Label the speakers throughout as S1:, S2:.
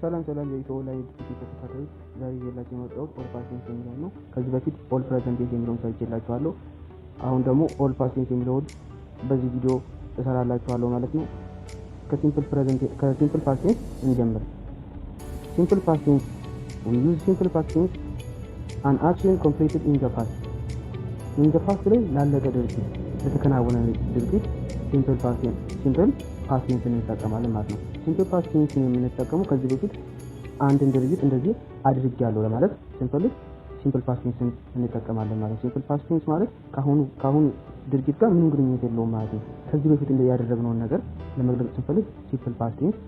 S1: ሰላም የኢትዮ ላይ ተከታታዮች ዛሬ ይዤላችሁ የመጣሁት ኦል ፓስት ቴንስ የሚለውን ነው። ከዚህ በፊት ኦል ፕሬዘንት ቴንስ የሚለውን ሰርቼላችኋለሁ። አሁን ደግሞ ኦል ፓስት ቴንስ የሚለውን በዚህ ቪዲዮ እሰራላችኋለሁ ማለት ነው። ከሲምፕል ፓስት ቴንስ እንጀምር። ሲምፕል ፓስት ቴንስ we use simple past tense an action completed in the past ላይ ላለቀ ድርጊት ለተከናወነ ድርጊት ሲምፕል ፓስት ቴንስ እንጠቀማለን ማለት ነው። ሲምፕል ፓስት ቴንስ የምንጠቀመው ከዚህ በፊት አንድን ድርጊት እንደዚህ አድርጌያለሁ ለማለት ሲምፕል ፓስት ቴንስ እንጠቀማለን ማለት ነው። ሲምፕል ፓስት ቴንስ ማለት ካሁኑ ድርጊት ጋር ምንም ግንኙነት የለውም ማለት ነው። ከዚህ በፊት ያደረግነውን ነገር ለመግለጽ ስንፈልግ ሲምፕል ፓስት ቴንስ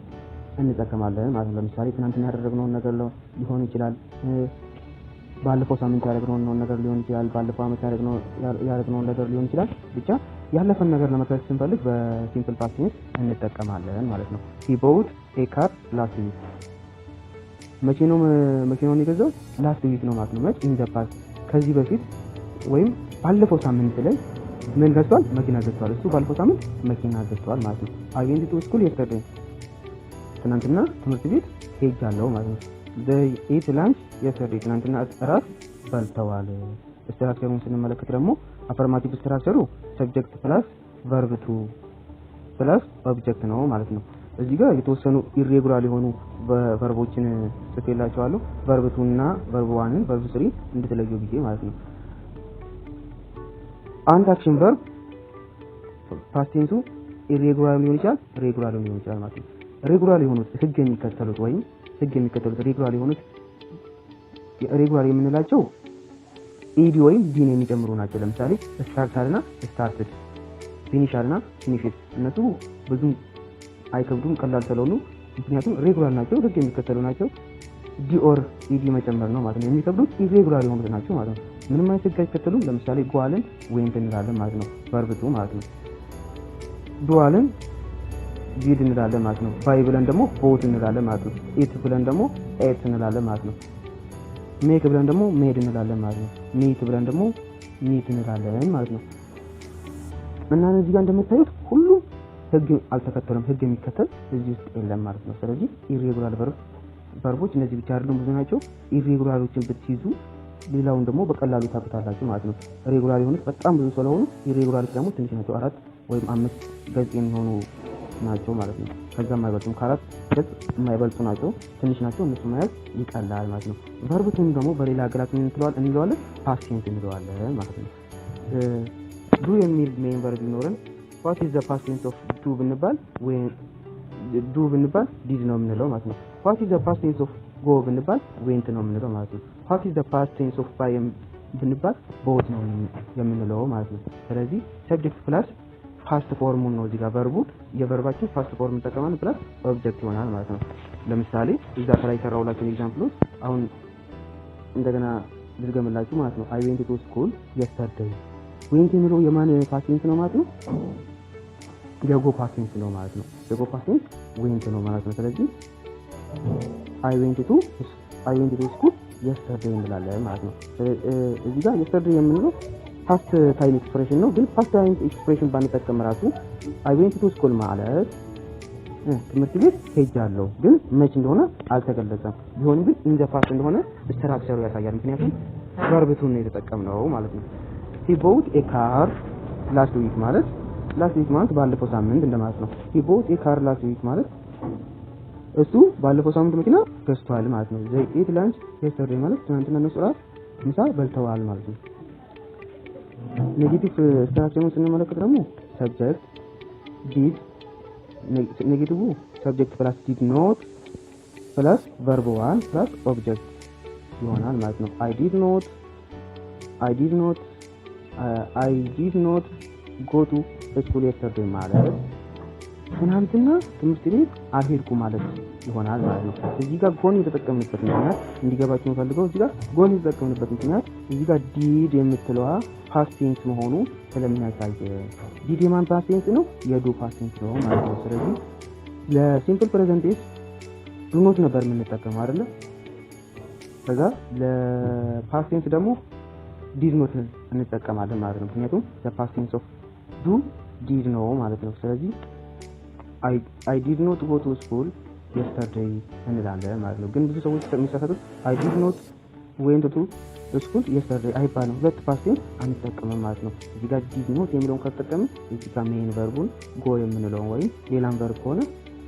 S1: እንጠቀማለን ማለት ነው። ለምሳሌ ትናንትና ያደረግነውን ነገር ሊሆን ይችላል፣ ባለፈው ሳምንት ያደረግነውን ነገር ሊሆን ይችላል፣ ባለፈው ዓመት ያደረግነውን ነገር ሊሆን ይችላል። ብቻ ያለፈን ነገር ለመግለጽ ስንፈልግ በሲምፕል ፓስት ቴንስ እንጠቀማለን ማለት ነው። he bought a car last week መቼ ነው የገዛው? ላስት ዊክ ነው ማለት ነው። መች in the past ከዚህ በፊት ወይም ባለፈው ሳምንት ላይ ምን ገዝቷል? መኪና ገዝቷል። እሱ ባለፈው ሳምንት መኪና ገዝቷል ማለት ነው። I went to school yesterday ትናንትና ትምህርት ቤት ሄጃለሁ ማለት ነው። they ate lunch yesterday ትናንትና እራት በልተዋል። ስትራክቸሩን ስንመለከት ደግሞ አፈርማቲቭ ስትራክቸሩ ሰብጀክት ፕላስ ቨርብ ቱ ፕላስ ኦብጀክት ነው ማለት ነው። እዚህ ጋር የተወሰኑ ኢሬጉላር የሆኑ ቨርቦችን ጽፌላችኋለሁ። ቨርብ ቱ እና ቨርብ ዋንን ቨርብ ስሪ እንድትለዩ ብዬ ማለት ነው። አንድ አክሽን ቨርብ ፓስት ቴንሱ ኢሬጉላር ሊሆን ይችላል፣ ሬጉላር ሊሆን ይችላል ማለት ነው። ሬጉላር የሆኑት ህግ የሚከተሉት ሬጉላር የምንላቸው ኢዲ ወይም ዲን የሚጨምሩ ናቸው። ለምሳሌ ስታርታልና ስታርትድ፣ ፊኒሻልና ፊኒሽድ እነሱ ብዙም አይከብዱም፣ ቀላል ስለሆኑ ምክንያቱም ሬጉላር ናቸው፣ ህግ የሚከተሉ ናቸው። ዲ ኦር ኢዲ መጨመር ነው ማለት ነው። የሚከብዱት ኢሬጉላር የሆኑት ናቸው ማለት ነው። ምንም አይነት ህግ አይከተሉም። ለምሳሌ ጎአልን ዌንት እንላለን ማለት ነው፣ ቨርብ ቱ ማለት ነው። ዱአልን ዲድ እንላለን ማለት ነው። ባይ ብለን ደግሞ ቦት እንላለን ማለት ነው። ኢት ብለን ደግሞ ኤት እንላለን ማለት ነው። ሜክ ብለን ደግሞ ሜድ እንላለን ማለት ነው። ሚት ብለን ደግሞ ሚት እንላለን ማለት ነው። እና እዚህ ጋር እንደምታዩት ሁሉም ህግ አልተከተሉም። ህግ የሚከተል እዚህ ውስጥ የለም ማለት ነው። ስለዚህ ኢሬጉላር ቨርቦች እነዚህ ብቻ አይደሉም፣ ብዙ ናቸው። ኢሬጉላሮችን ብትይዙ ሌላውን ደግሞ በቀላሉ ታውቁታላችሁ ማለት ነው። ሬጉላር የሆኑት በጣም ብዙ ስለሆኑ ኢሬጉላሮች ደግሞ ትንሽ ናቸው። 4 ወይም 5 ገጽ የሚሆኑ ናቸው ማለት ነው። ከዛም አይበልጡም። ከአራት ገጽ የማይበልጡ ናቸው፣ ትንሽ ናቸው። እነሱ መያዝ ይቀላል ማለት ነው። ቨርቡን ደግሞ በሌላ አገላለጽ እንለዋለን ፓስት ቴንስ እንለዋለን ማለት ነው። ዱ የሚል ሜን ቨርብ ቢኖረን what is the past tense of do ብንባል ዲድ ነው የምንለው ማለት ነው። what is the past tense of go ብንባል went ነው የምንለው ማለት ነው። what is the past tense of buy ብንባል bought ነው የምንለው ማለት ነው። ስለዚህ ሰብጀክት ፕላስ ፓስት ፎርሙን ነው እዚህ ጋር ቨርቡ የቨርባችን ፓስት ፎርም ተጠቅመን ፕላስ ኦብጀክት ይሆናል ማለት ነው። ለምሳሌ እዛ ከላይ ሰራውላችሁ ኤግዛምፕሎች አሁን እንደገና ልድገምላችሁ ማለት ነው። I went to school yesterday went የሚለው የማን ፓስት ቴንስ ነው ማለት ነው? የጎ ፓስት ቴንስ ነው ማለት ነው። የጎ ፓስት ቴንስ went ነው ማለት ነው። ስለዚህ I went to school yesterday እንላለን ማለት ነው። እዚህ ጋር yesterday የምንለው ፓስት ታይም ኤክስፕሬሽን ነው። ግን ፓስት ታይም ኤክስፕሬሽን ባንጠቀም ራሱ I went to school ማለት ትምህርት ቤት ሄጃለሁ፣ ግን መች እንደሆነ አልተገለጸም። ቢሆንም ግን in the past እንደሆነ ስትራክቸሩ ያሳያል። ምክንያቱም ቨርብ ቱ ነው የተጠቀምነው ማለት ነው። he bought a car last week ማለት ባለፈው ሳምንት እንደማለት ነው። he bought a car last week ማለት እሱ ባለፈው ሳምንት መኪና ገዝቷል ማለት ነው። they ate lunch yesterday ማለት ትናንትና እነሱ እራት ምሳ በልተዋል ማለት ነው። ኔጌቲቭ ስትራክቸሩን ስንመለከት ደግሞ ሰብጀክት ዲድ ኔጌቲቭ ሰብጀክት ፕላስ ዲድ ኖት ፕላስ ቨርብ ዋን ፕላስ ኦብጀክት ይሆናል ማለት ነው። I did not go to school yesterday ማለት ትናንትና ትምህርት ቤት አልሄድኩም ማለት ይሆናል ማለት ነው። እዚህ ጋር ጎን የተጠቀምንበት ምክንያት እንዲገባችሁ የምፈልገው እዚህ ጋር ጎን የተጠቀምንበት ምክንያት እዚህ ጋር ዲድ የምትለዋ ፓስት ቴንስ መሆኑ ስለሚያሳይ ዲድ የማን ፓስት ቴንስ ነው? የዱ ፓስት ቴንስ ነው ማለት ነው። ስለዚህ ለሲምፕል ፕሬዘንት ቴንስ ዱ ኖት ነበር የምንጠቀመው አይደለ? ከዛ ለፓስት ቴንስ ደግሞ ዲድ ኖት እንጠቀማለን ማለት ነው። ምክንያቱም ለፓስት ቴንስ ኦፍ ዱ ዲድ ነው ማለት ነው። ስለዚህ I did not go to school yesterday እንላለን ማለት ነው። ግን ብዙ ሰዎች የሚሳሳቱት I did not went to school yesterday አይባልም። ሁለት ፓስት ቴንስ አንጠቀምም ማለት ነው። እዚህ ጋር did not የሚለውን ከተጠቀምን እዚህ ጋር ሜን ቨርቡን go የምንለውን ወይም ሌላም ቨርብ ከሆነ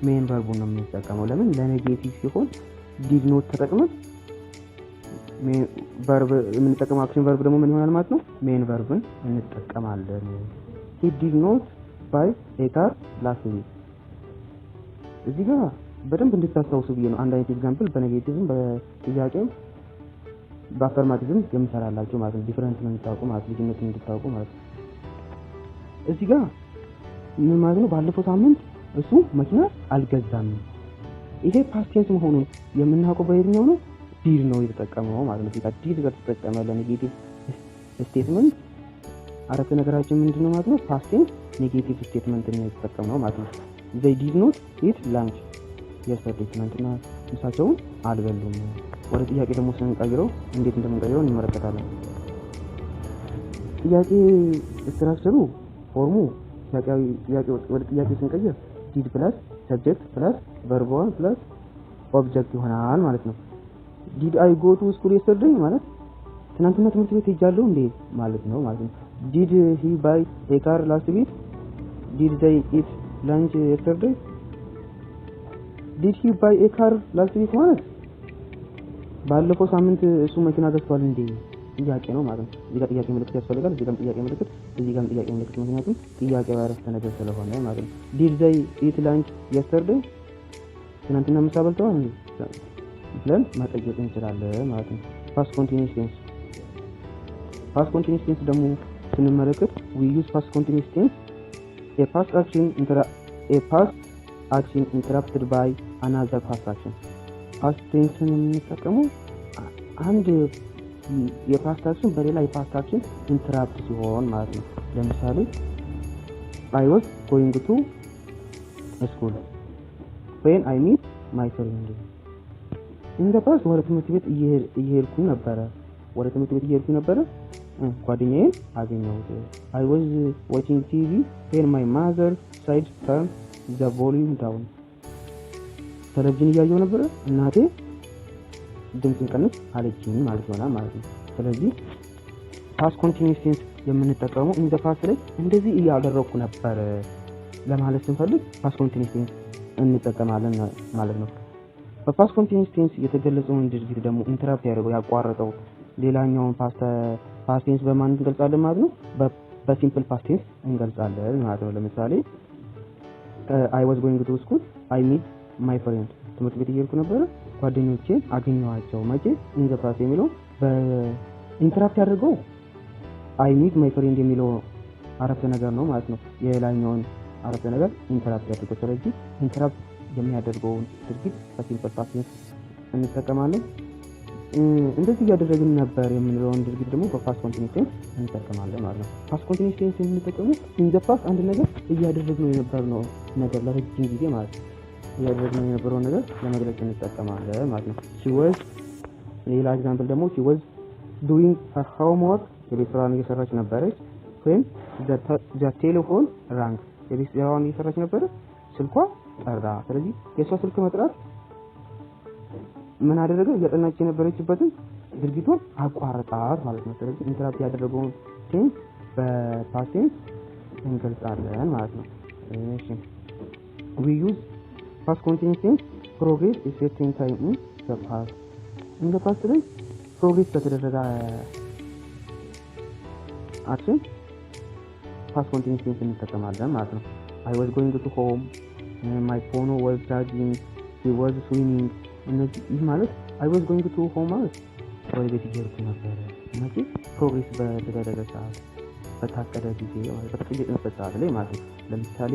S1: ሜን ቨርቡን ነው የምንጠቀመው። ለምን ለኔጌቲቭ ሲሆን did not ተጠቅመን ቨርብ የምንጠቀመው አክሽን ቨርብ ደግሞ ምን ይሆናል ማለት ነው? ሜን ቨርብን እንጠቀማለን። he did not buy a car last week እዚህ ጋር በደንብ እንድታስታውሱ ብዬ ነው። አንድ አይነት ኤግዛምፕል በኔጌቲቭም በጥያቄም በአፈርማቲቭም የምሰራላችሁ ማለት ነው። ዲፈረንስ ነው እንድታውቁ ማለት ነው። ልዩነቱን እንድታውቁ ማለት ነው። እዚህ ጋር ምን ማለት ነው? ባለፈው ሳምንት እሱ መኪና አልገዛም። ይሄ ፓስት ቴንስ መሆኑን የምናውቀው በየትኛው ነው? ዲድ ነው የተጠቀመው ማለት ነው። እዚህ ጋር ዲድ ከተጠቀመ ለኔጌቲቭ ስቴትመንት አረፍተ ነገራችን ምንድነው ማለት ነው? ፓስት ቴንስ ኔጌቲቭ ስቴትመንት ነው የተጠቀመው ማለት ነው። they did not eat lunch yesterday ትናንትና ምሳቸውን አልበሉም። ወደ ጥያቄ ደግሞ ስንቀይረው እንዴት እንደምንቀይረው እንመለከታለን። ጥያቄ ስትራክቸሩ ፎርሙ ጥያቄ ወደ ጥያቄ ስንቀይር did plus subject plus verb 1 plus object ይሆናል ማለት ነው። did I go to school yesterday ማለት ትናንትና ትምህርት ቤት ሄጃለሁ እንዴ ማለት ነው ማለት ነው። did he buy a car last week did they eat lunch yesterday did he buy a car last week ማለት ባለፈው ሳምንት እሱ መኪና ገዝቷል እንዴ ጥያቄ ነው ማለት ነው። እዚህ ጋር ጥያቄ ምልክት ያስፈልጋል። እዚህ ጋር ጥያቄ ምልክት፣ እዚህ ጋር ጥያቄ ምልክት ምክንያቱም ጥያቄው አረፍተ ነገር ስለሆነ ማለት ነው። did they eat lunch yesterday ትናንትና ምሳ በልተዋል እንዴ ብለን መጠየቅ እንችላለን ማለት ነው። past continuous tense ደግሞ ስንመለከት we use past continuous tense a past action interrupted by another past action past tense የምንጠቀመው አንድ የፓስት አክሽን በሌላ የፓስት አክሽን ኢንተራፕት ሲሆን ማለት ነው። ለምሳሌ I was going to school when I meet my friend in the past ወደ ትምህርት ቤት እየሄድኩ ነበረ ጓደኛዬን አገኘሁት። I was watching TV when my mother said turn the volume down ቴሌቪዥን እያየሁ ነበረ እናቴ ድምጽን ቀንስ አለችኝ ማለት ነው ማለት ነው። ስለዚህ past continuous tense የምንጠቀመው in the past ላይ እንደዚህ እያደረኩ ነበር ለማለት ስንፈልግ past continuous tense እንጠቀማለን ማለት ነው። በpast continuous tense የተገለጸውን ድርጊት ደግሞ ኢንተራፕት ያቋረጠው ሌላኛውን past tense በማን እንገልጻለን ማለት ነው? በሲምፕል past tense እንገልጻለን ማለት ነው። ለምሳሌ I was going to school I meet my friend ትምህርት ቤት እየሄድኩ ነበር ጓደኞቼን አገኘኋቸው። መቼ in the past የሚለው በኢንተራፕት ያደርገው I meet my friend የሚለው አረፍተ ነገር ነው ማለት ነው። የላኛውን አረፍተ ነገር ኢንተራፕት ያደርገው። ስለዚህ ኢንተራፕት የሚያደርገውን ድርጊት በሲምፕል past tense እንጠቀማለን። እንደዚህ እያደረግን ነበር የምንለውን ድርጊት ደግሞ በpast continuous tense እንጠቀማለን ማለት ነው። past continuous tense የምንጠቀመው in the past አንድ ነገር እያደረግነው የነበረው ነገር ለረጅም ጊዜ ማለት ነው እያደረግነው የነበረው ነገር ለመግለጽ እንጠቀማለን ማለት ነው። she was ሌላ ኤግዛምፕል ደግሞ she was doing her homework የቤት ስራዋን እየሰራች ነበረች when the telephone rang የቤት ስራዋን እየሰራች ነበረ ስልኳ ጠራ። ስለዚህ የሷ ስልክ መጥራት ምን አደረገ? እያጠናች የነበረችበትን ድርጊቱን አቋረጣት ማለት ነው። ስለዚህ ኢንተራፕት ያደረገውን ቴንስ በፓስት ቴንስ እንገልጻለን ማለት ነው። እሺ we use past continuous tense progress is certain time in the past in the past ላይ ፕሮግሬስ በተደረገ አክሽን past continuous tense እንጠቀማለን ማለት ነው። I was going to home my phone was charging he was swimming እነዚህ ማለት I was going to home ማለት ወደ ቤት እየሄድኩ ነበር። መቼ ፕሮግሬስ በተደረገ ሰዓት በታቀደ ጊዜ ማለት በተጠየቅንበት ሰዓት ላይ ማለት ነው። ለምሳሌ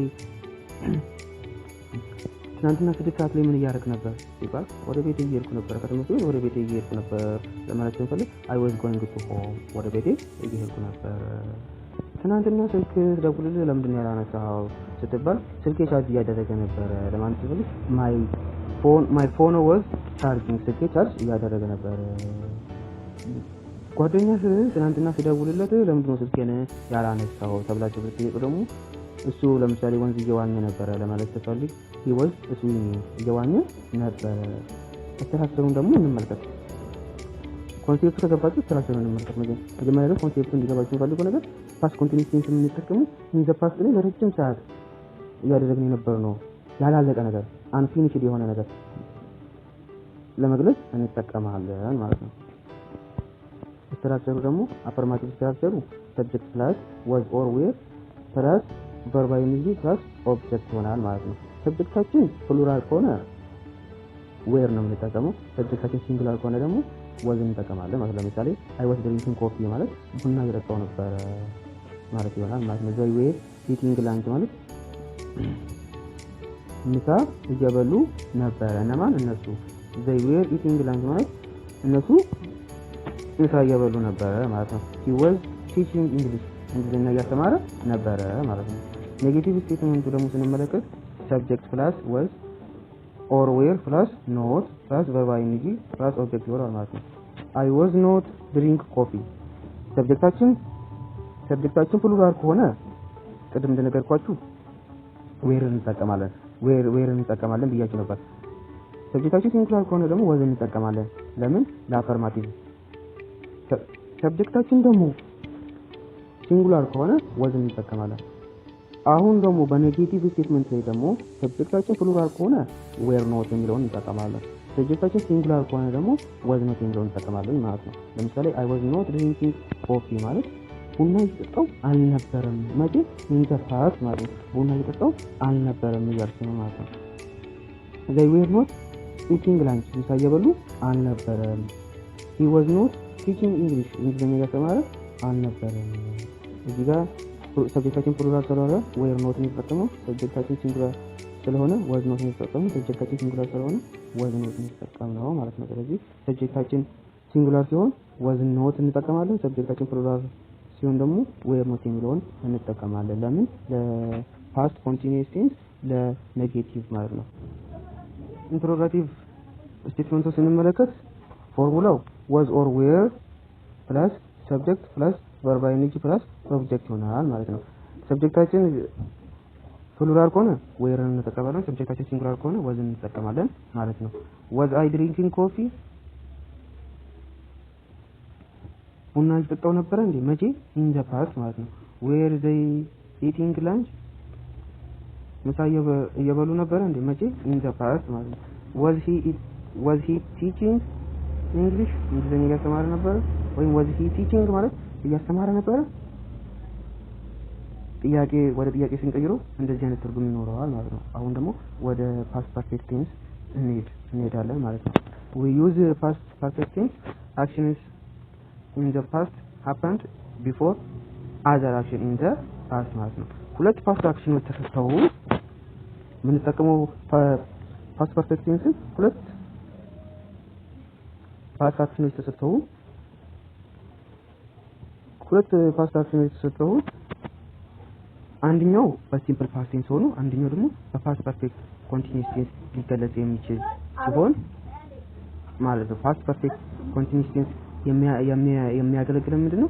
S1: ትናንትና 6 ሰዓት ላይ ምን እያደረክ ነበር ሲባል ወደ ቤት እየሄድኩ ነበር ከትምህርት ቤት ወደ ቤት እየሄድኩ ነበር ለማለት ስንፈልግ I was going to home ወደ ቤት እየሄድኩ ነበር። ትናንትና ስልክ ደውልልህ ለምንድን ነው ያላነሳው ስትባል ስልኬ ቻርጅ እያደረገ ነበር ለማለት ስንፈልግ my phone was charging ስልኬ ቻርጅ እያደረገ ነበር። ጓደኛሽ ትናንትና ሲደውልለት ለምንድን ነው ስልኬን ያላነሳው ተብላችሁ ብትጠይቁ ደግሞ እሱ ለምሳሌ ወንዝ እየዋኘ ነበር ለማለት ተፈልግ he was swimming እየዋኘ ነበር። ስትራክቸሩን ደግሞ እንመልከት። ኮንሴፕቱ ከገባችሁ ስትራክቸሩን እንመልከት። መጀመሪያ ላይ ኮንሴፕቱ እንዲገባችሁ ፈልገው ነገር ፓስት ኮንቲኒዩስ ቴንስ የምንጠቀመው ኢን ዘ ፓስት ላይ ለረጅም ሰዓት እያደረግን የነበረው ነው ያላለቀ ነገር አንፊኒሽድ የሆነ ነገር ለመግለጽ እንጠቀማለን ማለት ነው። ስትራክቸሩ ደግሞ አፈርማቲቭ ስትራክቸሩ ሰብጀክት ፕላስ was or were ፕላስ verb ing ፕላስ ኦብጀክት ይሆናል ማለት ነው። ሰብጀክታችን ፕሉራል ከሆነ were ነው የምንጠቀመው። ሰብጀክታችን ሲንጉላር ከሆነ ደግሞ was እንጠቀማለን ማለት ነው። ለምሳሌ I was drinking coffee ማለት ቡና እየጠጣሁ ነበር ማለት ይሆናል ማለት ነው። they were eating lunch ማለት ምሳ እየበሉ ነበር። እነማን? እነሱ። they were eating lunch ማለት እነሱ ምሳ እየበሉ ነበር ማለት ነው። he was teaching English እንግሊዝኛ እያስተማረ ነበረ ማለት ነው። ኔጌቲቭ ስቴትመንቱ ደግሞ ስንመለከት subject plus was or were plus not plus verb ing plus object ይሆናል ማለት ነው። I was not drink coffee ሰብጀክታችን ፕሉራል ከሆነ ቅድም እንደነገርኳችሁ were እንጠቀማለን ብያችሁ ነበር። ሰብጀክታችን ሲንጉላር ከሆነ ደግሞ was እንጠቀማለን። ለምን? ለአፈርማቲቭ። ሰብጀክታችን ደግሞ ሲንጉላር ከሆነ was እንጠቀማለን። አሁን ደግሞ በኔጌቲቭ ስቴትመንት ላይ ደግሞ ሰብጀክታችን ፕሉራል ከሆነ were not የሚለውን እንጠቀማለን። ሰብጀክታችን ሲንጉላር ከሆነ ደግሞ was not የሚለውን እንጠቀማለን ማለት ነው። ለምሳሌ I was not drinking coffee ማለት ቡና እየጠጣሁ አልነበረም። መቼ? in the past ማለት ነው። ቡና እየጠጣሁ አልነበረም እያልኩ ነው ማለት ነው። they were not eating lunch ምሳ እየበሉ አልነበረም። he was not teaching English እንግሊዝኛ እያስተማረ አልነበረም። እዚህ ጋር ሰብጀክታችን ፕሉራል ስለሆነ were not የሚጠቀመው፣ ሰብጀክታችን ሲንጉላር ስለሆነ was not የሚጠቀመው፣ ሰብጀክታችን ሲንጉላር ስለሆነ was not የሚጠቀመው ማለት ነው። ስለዚህ ሰብጀክታችን ሲንጉላር ሲሆን was not እንጠቀማለን። ሰብጀክታችን ፕሉራል ሲሆን ደግሞ were not የሚለውን እንጠቀማለን። ለምን? ለፓስት ኮንቲኒዩስ ቴንስ ለኔጌቲቭ ማለት ነው። ኢንትሮጋቲቭ ስቴትመንቱ ስንመለከት ፎርሙላው was or were ፕላስ ሰብጀክት ፕላስ verb ing ፕላስ ኦብጀክት ይሆናል ማለት ነው። ሰብጀክታችን ፕሉራል ከሆነ were እንጠቀማለን። ሰብጀክታችን ሲንጉላር ከሆነ was እንጠቀማለን ማለት ነው። was I drinking coffee ቡና እየጠጣሁ ነበረ እንዴ? መቼ? in the past ማለት ነው። were they eating lunch ምሳ እየበሉ ነበረ እንዴ? መቼ? in the past ማለት ነው። was he teaching English እንግሊዝኛ እያስተማረ ነበረ ወይም was he teaching ማለት እያስተማረ ነበረ። ጥያቄ ወደ ጥያቄ ስንቀይረው እንደዚህ አይነት ትርጉም ይኖረዋል ማለት ነው። አሁን ደግሞ ወደ past perfect tense እንሄዳለን ማለት ነው። we use past perfect tense actions in the past happened before other action in the past ማለት ነው። ሁለት past actions ተሰጥተው የምንጠቀመው past perfect tense ሁለት past actions ተሰጥተው አንደኛው በሲምፕል ፓስት ቴንስ ሆኖ አንደኛው ደግሞ በፓስት ፐርፌክት ኮንቲኒዩስ ቴንስ ሊገለጽ የሚችል ሲሆን ማለት ነው። ፓስት ፐርፌክት ኮንቲኒዩስ ቴንስ የሚያገለግለው ምንድነው?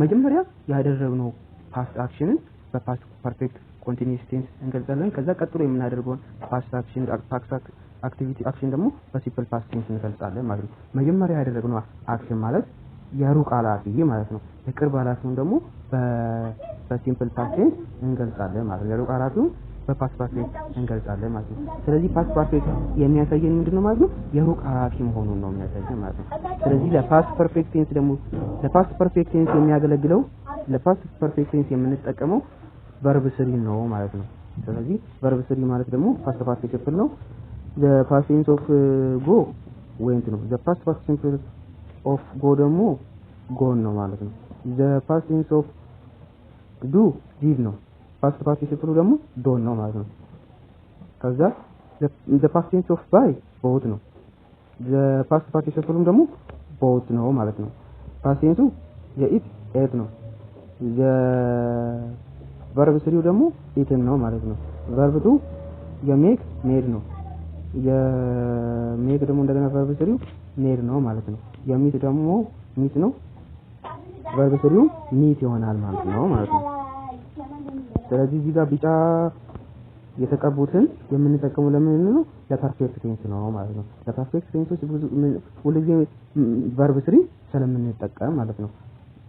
S1: መጀመሪያ ያደረግነው ፓስት አክሽንን በፓስት ፐርፌክት ኮንቲኒዩስ ቴንስ እንገልጻለን። ከዛ ቀጥሎ የምናደርገውን ፓስት አክሽን አክቲቪቲ አክሽን ደግሞ በሲምፕል ፓስት ቴንስ እንገልጻለን ማለት ነው። መጀመሪያ ያደረግነው አክሽን ማለት የሩቅ ኃላፊ ማለት ነው። የቅርብ ኃላፊውን ደግሞ በሲምፕል ፓስት ቴንስ እንገልጻለን ማለት ነው። የሩቅ ኃላፊውን በፓስት ፐርፌክት እንገልጻለን ማለት ነው። ስለዚህ ፓስት ፐርፌክት የሚያሳየን ምንድነው ማለት ነው? የሩቅ ኃላፊ መሆኑን ነው የሚያሳየን ማለት ነው። ስለዚህ ለፓስት ፐርፌክት ቴንስ ደግሞ ለፓስት ፐርፌክት ቴንስ የሚያገለግለው ለፓስት ፐርፌክት ቴንስ የምንጠቀመው verb 3 ነው ማለት ነው። ስለዚህ verb 3 ማለት ደግሞ ፓስት ፓርቲሲፕል ነው። the past tense of go went ነው። the past participle of go ደግሞ gone ነው ማለት ነው። the past tense of do did ነው። past participle ደግሞ done ነው ማለት ነው። ከዛ the past tense of buy bought ነው። the past participle ደግሞ bought ነው ማለት ነው። past tense የeat ate ነው። the verb 3 ደግሞ eaten ነው ማለት ነው። verb 2 የሜክ ሜድ ነው። የሜክ ደግሞ እንደገና verb 3 ሜድ ነው ማለት ነው። የሚት ደግሞ ሚት ነው። verb 3 ሚት ይሆናል ማለት ነው። ስለዚህ እዚህ ጋር ቢጫ የተቀቡትን የምንጠቀመው ለምን ነው? ለፐርፌክት ቴንስ ነው ማለት ነው። ለፐርፌክት ቴንሶች ብዙ ሁልጊዜ ቨርብ 3 ስለምንጠቀም ማለት ነው።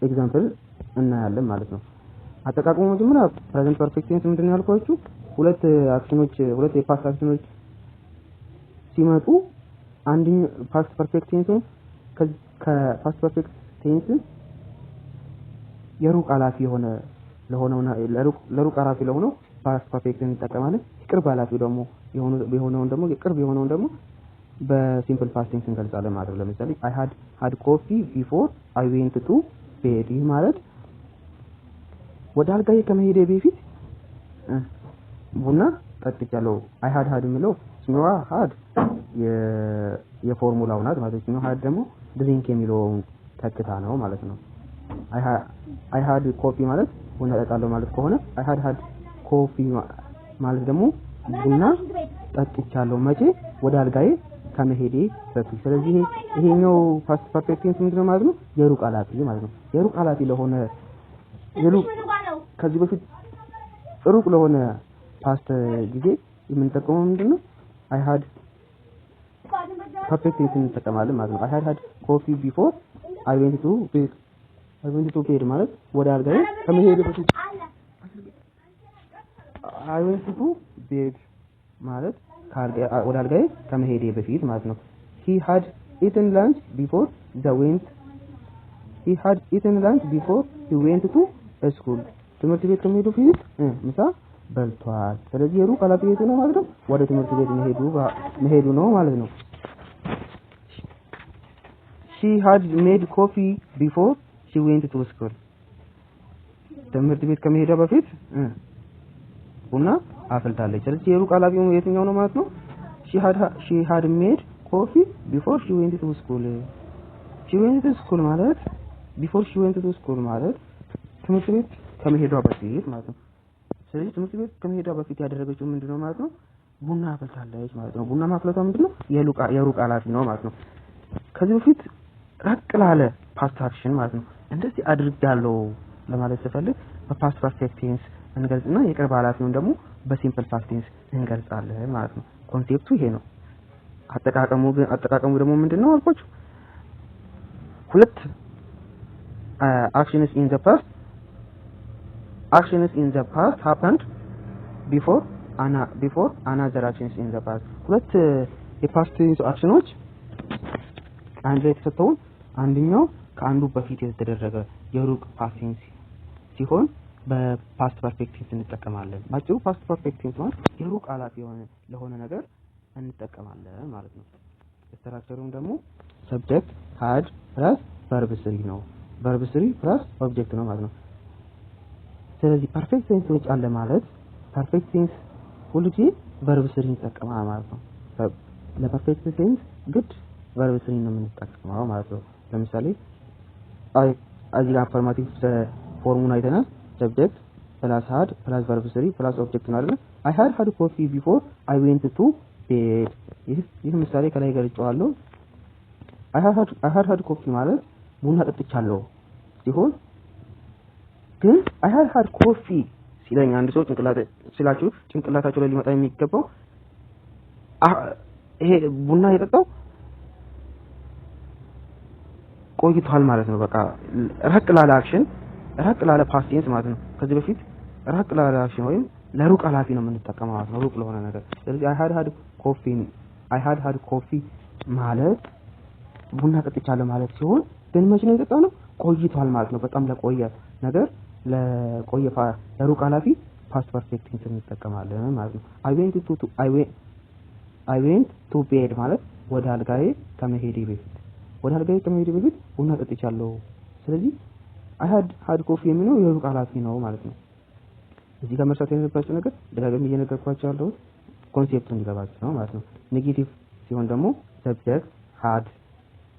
S1: ኤግዛምፕል እናያለን ማለት ነው። አጠቃቀሙ መጀመሪያ ፕሬዘንት ፐርፌክት ቴንስ ምንድነው ያልኳችሁ? ሁለት የፓስት አክሽኖች ሲመጡ አንደኛው ፓስት ፐርፌክት ቴንስ ከፓስት ፐርፌክት ቴንስ የሩቅ ኃላፊ ለሆነው ፓስት ፐርፌክት እንጠቀማለን። ቅርብ ኃላፊ ደግሞ የሆነውን ደግሞ በሲምፕል ፓስት ቴንስ እንገልጻለን ማለት ነው። ለምሳሌ I had coffee before I went to bed። ይህ ማለት ወደ አልጋዬ ከመሄዴ በፊት ቡና ጠጥቻለሁ። I had የሚለው ሲኖዋ had የፎርሙላው ናት ማለት ነው። had ደግሞ ድሪንክ የሚለውን ተክታ ነው ማለት ነው። I had coffee ማለት ቡና ጠጣለሁ ማለት ከሆነ I had coffee ማለት ደግሞ ቡና ጠጥቻለሁ መቼ? ወደ አልጋዬ ከመሄዴ በፊት። ስለዚህ ይሄኛው ፓስት ፐርፌክት ቴንስ ምንድነው ማለት ነው? የሩቅ ኃላፊ ማለት ነው። የሩቅ ኃላፊ ለሆነ ከዚህ በፊት ሩቅ ለሆነ ፓስት ጊዜ የምንጠቀመው ምንድነው? I had ፐርፌክት ቴንስ እንጠቀማለን ማለት ነው። I had coffee before I went to bed ማለት ወደ አልጋዬ ከመሄዴ በፊት። I went to bed ማለት ወደ አልጋዬ ከመሄዴ በፊት ማለት ነው። He had eaten lunch before he went to school። ትምህርት ቤት ከመሄዱ በፊት ምሳ በልቷል። ስለዚህ የሩቅ ኃላፊ የቱ ነው ማለት ነው? ወደ ትምህርት ቤት መሄዱ ነው ማለት ነው። She had made coffee before she went to school። ትምህርት ቤት ከመሄዷ በፊት ቡና አፈልታለች። ስለዚህ የሩቅ ኃላፊው የትኛው ነው ማለት ነው? she had made coffee before she went to school። she went to school ማለት before she went to school ማለት ትምህርት ቤት ከመሄዷ በፊት ማለት ነው። ስለዚህ ትምህርት ቤት ከመሄዷ በፊት ያደረገችው ምንድነው ማለት ነው? ቡና አፈልታለች ማለት ነው። ቡና ማፍለቷ ምንድነው? የሩቅ ኃላፊ ነው ማለት ነው። ከዚህ በፊት ራቅ ላለ ፓስት አክሽን ማለት ነው እንደዚህ አድርጋለሁ ለማለት ስፈልግ በፓስት ፐርፌክት ቴንስ እንገልጽና የቅርብ ኃላፊውን ደግሞ በሲምፕል ፓስት ቴንስ እንገልጻለን ማለት ነው። ኮንሴፕቱ ይሄ ነው። አጠቃቀሙ ደግሞ ምንድነው አልኳችሁ? ሁለት actions in the past happened before another actions in the past። ሁለት የፓስት አክሽኖች አንድ ላይ ተሰጥተው አንደኛው ከአንዱ በፊት የተደረገ የሩቅ ፓስት ቴንስ ሲሆን በፓስት ፐርፌክት ቴንስ እንጠቀማለን። ባጭሩ ፓስት ፐርፌክት ቴንስ ማለት የሩቅ ኃላፊ ለሆነ ነገር እንጠቀማለን ማለት ነው። ስትራክቸሩም ደግሞ ሰብጀክት had ፕላስ verb 3 ነው። verb 3 ፕላስ ኦብጀክት ነው ማለት ነው። ስለዚህ ፐርፌክት ቴንሶች አለ ማለት ፐርፌክት ቴንስ ሁልጊዜ verb 3 እንጠቀማለን ማለት ነው። ለፐርፌክት ቴንስ ግድ verb 3 ነው የምንጠቀመው ማለት ነው። ለምሳሌ እዚህ ጋር አፈርማቲቭ ፎርሙን አይተናል። ሰብጀክት ፕላስ had ፕላስ verb 3 ፕላስ ኦብጀክት ነው አይደል? I had coffee before I went to bed። ይህ ምሳሌ ከላይ ገልጬዋለሁ። I had coffee ማለት ቡና ጠጥቻለሁ ሲሆን ግን I had coffee ሲለኝ አንድ ሰው ጭንቅላታቸው ላይ ሊመጣ የሚገባው ይሄ ቡና የጠጣው ቆይቷል ማለት ነው። በቃ ራቅ ላለ ፓስት ቴንስ ማለት ነው። ከዚህ በፊት ራቅ ላለ አክሽን ወይም ለሩቅ ኃላፊ ነው የምንጠቀመው ማለት ነው። ሩቅ ለሆነ ነገር። ስለዚህ I had coffee ማለት ቡና ጠጥቻለሁ ማለት ሲሆን ግን መቼ ነው የጠጣው ነው? ቆይቷል ማለት ነው። በጣም ለቆየ ነገር ለሩቅ ኃላፊ ፓስት ፐርፌክት ቴንስ እንጠቀማለን ማለት ነው። I went to bed ማለት ወደ አልጋዬ ከመሄዴ በፊት ቡና ጠጥቻለሁ። ስለዚህ I had coffee የሚለው የሩቅ ኃላፊ ነው ማለት ነው። እዚህ ጋር መርሳት የሌለባችሁ ነገር ደጋግሜ እየነገርኳችሁ ያለሁት ኮንሴፕቱ እንዲገባችሁ ነው ማለት ነው። ኔጌቲቭ ሲሆን ደግሞ ሰብጀክት had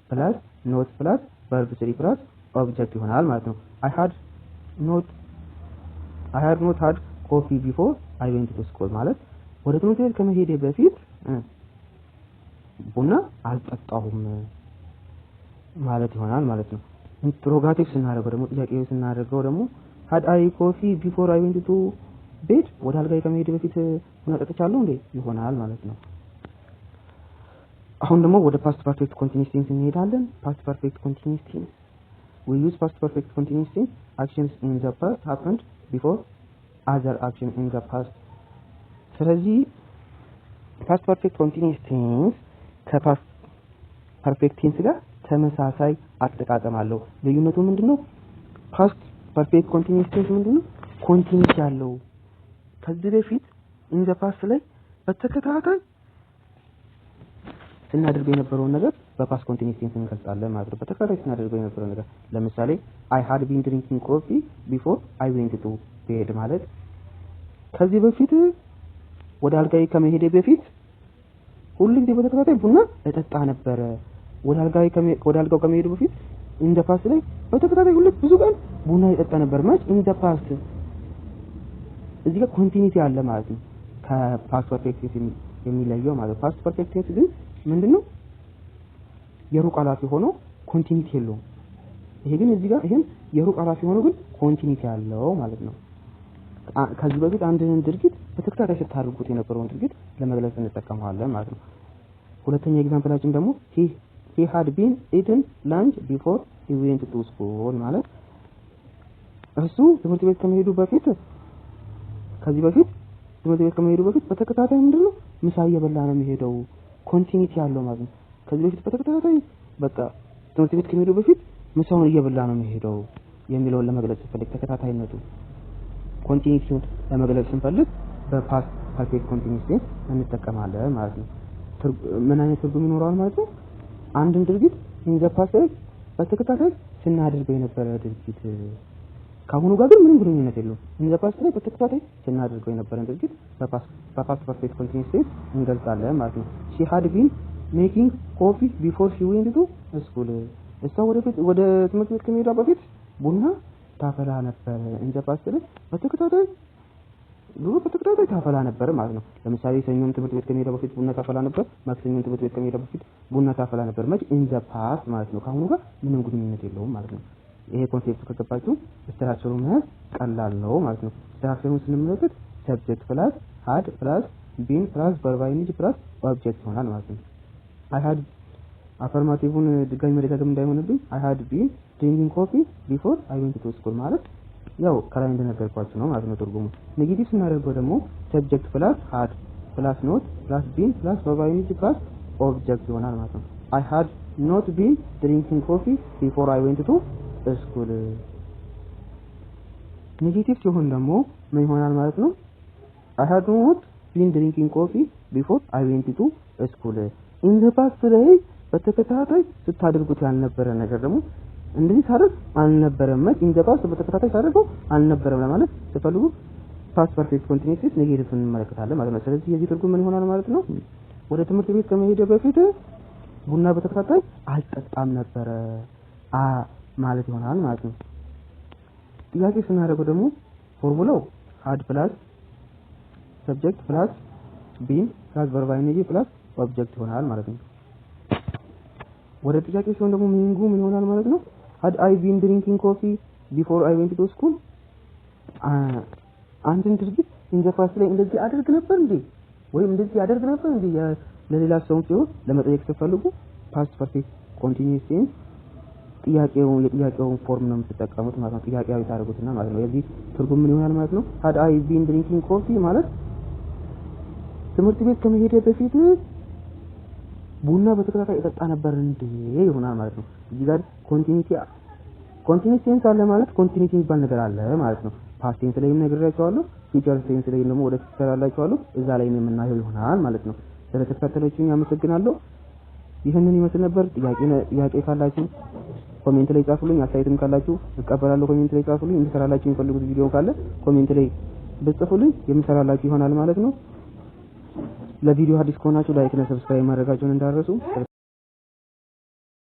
S1: ፕላስ ኖት ፕላስ verb 3 ፕላስ ኦብጀክት ይሆናል ማለት ነው። I had not had coffee before I went to school ማለት ወደ ትምህርት ቤት ከመሄዴ በፊት ቡና አልጠጣሁም ማለት ይሆናል ማለት ነው። ኢንትሮጋቲቭ ስናደርገው ደግሞ ጥያቄው ስናደርገው ደግሞ had I coffee before I went to ቤት ወደ አልጋዬ ከመሄድ በፊት ቡና ጠጥቻለሁ እንዴ ይሆናል ማለት ነው። አሁን ደግሞ ወደ ፓስት ፐርፌክት ኮንቲኒዩስ ቴንስ እንሄዳለን። ፓስት ፐርፌክት ኮንቲኒዩስ ቴንስ we use past perfect continuous tense actions in the past happened before other action in the past። ስለዚህ ፓስት ፐርፌክት ኮንቲኒዩስ ቴንስ ከፓስት ፐርፌክት ቴንስ ጋር ተመሳሳይ አጠቃቀም አለው። ልዩነቱ ምንድነው? ፓስት ፐርፌክት ኮንቲኒዩስ ቴንስ ምንድነው? ኮንቲኒዩስ ያለው ከዚህ በፊት in the past ላይ በተከታታይ ስናደርገው የነበረውን ነገር በፓስት ኮንቲኒዩስ ቴንስ እንገልጻለን ማለት ነው። በተከታታይ ስናደርገው የነበረው ነገር ለምሳሌ I had been drinking coffee before I went to bed ማለት ከዚህ በፊት ወደ አልጋዬ ከመሄዴ በፊት ሁሉ ጊዜ በተከታታይ ቡና እጠጣ ነበር። ወደ አልጋው ከመሄዱ በፊት in the past ላይ በተከታታይ ሁሉ ብዙ ቀን ቡና እጠጣ ነበር ማለት in the past እዚህ ጋር ኮንቲኒቲ አለ ማለት ነው። ከፓስት ፐርፌክት ቴንስ የሚለየው ማለት ፓስት ፐርፌክት ቴንስ ግን ምንድነው? የሩቅ ኃላፊ ሆኖ ኮንቲኒቲ የለውም። ይሄ ግን እዚህ ጋር ይሄን የሩቅ ኃላፊ ሆኖ ግን ኮንቲኒቲ ያለው ማለት ነው። ከዚህ በፊት አንድን ድርጊት በተከታታይ ስታደርጉት የነበረውን ድርጊት ለመግለጽ እንጠቀመዋለን ማለት ነው። ሁለተኛ ኤግዛምፕላችን ደግሞ he had been eating lunch before he went to school ማለት እሱ ትምህርት ቤት ከመሄዱ በፊት ከዚህ በፊት ትምህርት ቤት ከመሄዱ በፊት በተከታታይ ምንድነው ምሳ እየበላ ነው የሚሄደው። ኮንቲኒቲ ያለው ማለት ነው። ከዚህ በፊት በተከታታይ በቃ ትምህርት ቤት ከመሄዱ በፊት ምሳውን እየበላ ነው የሚሄደው የሚለውን ለመግለጽ ስንፈልግ ተከታታይነቱ ኮንቲኒቲውን ለመግለጽ ስንፈልግ በፓስት ፐርፌክት ኮንቲኒዩስ ቴንስ እንጠቀማለን ማለት ነው። ምን አይነት ትርጉም ይኖረዋል ማለት ነው? አንድን ድርጊት in the past በተከታታይ ስናደርገው የነበረ ድርጊት ከአሁኑ ጋር ግን ምንም ግንኙነት የለውም። in the past ላይ በተከታታይ ስናደርገው የነበረን ድርጊት በፓስት ፐርፌክት ኮንቲኒዩስ ቴንስ እንገልጻለን ማለት ነው። she had been making coffee before she went to school እሷ ወደ ትምህርት ቤት ከመሄዷ በፊት ቡና ታፈላ ነበር። in the past ላይ በተከታታይ ታፈላ ነበር ማለት ነው። ለምሳሌ ሰኞም ትምህርት ቤት ከመሄዷ በፊት ቡና ታፈላ ነበር፣ ማክሰኞም ትምህርት ቤት ከመሄዷ በፊት ቡና ታፈላ ነበር ማለት in the past ማለት ነው። ከአሁኑ ጋር ምንም ግንኙነት የለውም ማለት ነው። ይሄ ኮንሴፕት ከገባችሁ ስትራክቸሩን መያዝ ቀላል ነው ማለት ነው። ስትራክቸሩን ስንመለከት ሰብጀክት ፕላስ had ፕላስ been ፕላስ verb ing ፕላስ ኦብጀክት ይሆናል ማለት ነው። I had አፈርማቲቭን ድጋሚ መደጋገም እንዳይሆንብኝ I had been drinking coffee before I went to school ማለት ያው ከላይ እንደነገርኳችሁ ነው ማለት ነው ትርጉሙ። ኔጌቲቭ ስናደርገው ደግሞ ሰብጀክት ፕላስ had ፕላስ not ፕላስ been ፕላስ verb ing ፕላስ ኦብጀክት ይሆናል ማለት ነው። I had not been drinking coffee before I went to school ኔጌቲቭ ሲሆን ደግሞ ምን ይሆናል ማለት ነው? I had not been drinking coffee before I went to school in the past ላይ በተከታታይ ስታደርጉት ያልነበረ ነገር ደግሞ እንደዚህ ታደርግ አልነበረም ማለት in the past በተከታታይ ታደርገው አልነበረም ለማለት ተፈልጉ ፓስት ፐርፌክት ኮንቲኒዩስ ቴንስ ኔጌቲቭን እንመለከታለን ማለት ነው። ስለዚህ የዚህ ትርጉም ምን ይሆናል ማለት ነው? ወደ ትምህርት ቤት ከመሄድ በፊት ቡና በተከታታይ አልጠጣም ነበረ ማለት ይሆናል ማለት ነው። ጥያቄ ስናደርገው ደግሞ ፎርሙላው had ፕላስ ሰብጀክት ፕላስ been ፕላስ verb ing ፕላስ ኦብጀክት ይሆናል ማለት ነው። ወደ ጥያቄ ሲሆን ደግሞ ሚኒንጉ ምን ይሆናል ማለት ነው? had I been drinking coffee before I went to school አንድን ድርጊት in the past ላይ እንደዚህ አደርግ ነበር እንዴ ወይም እንደዚህ ያደርግ ነበር እንዴ ለሌላ ሰው ሲሆን ለመጠየቅ ሲፈልጉ ፓስት ፐርፌክት ኮንቲኒዩስ ቴንስ የጥያቄውን ፎርም ነው የምትጠቀሙት ማለት ነው። ጥያቄያዊ ታደርጉትና ማለት ነው። የዚህ ትርጉም ምን ይሆናል ማለት ነው? had I been drinking coffee ማለት ትምህርት ቤት ከመሄድ በፊት ቡና በተከታታይ እጠጣ ነበር እንዴ ይሆናል ማለት ነው። እዚህ ጋር ኮንቲኒዩስ ቴንስ አለ ማለት ኮንቲኒቲ የሚባል ነገር አለ ማለት ነው። ፓስት ቴንስ ላይም ነግሬያችኋለሁ፣ ፊውቸር ቴንስ ላይ ደግሞ ወደ ፊት ሰራላችኋለሁ። እዛ ላይ የምናየው ይሆናል ማለት ነው። ስለተከታተላችሁኝ አመሰግናለሁ። ይሄንን ይመስል ነበር። ጥያቄ ካላችሁ ኮሜንት ላይ ጻፉልኝ። አስተያየትም ካላችሁ እቀበላለሁ። ኮሜንት ላይ ጻፉልኝ። እንድሰራላችሁ የሚፈልጉት ቪዲዮ ካለ ኮሜንት ላይ ብትጽፉልኝ የምሰራላችሁ ይሆናል ማለት ነው። ለቪዲዮ አዲስ ከሆናችሁ ላይክ እና ሰብስክራይብ ማድረጋችሁን እንዳትረሱ።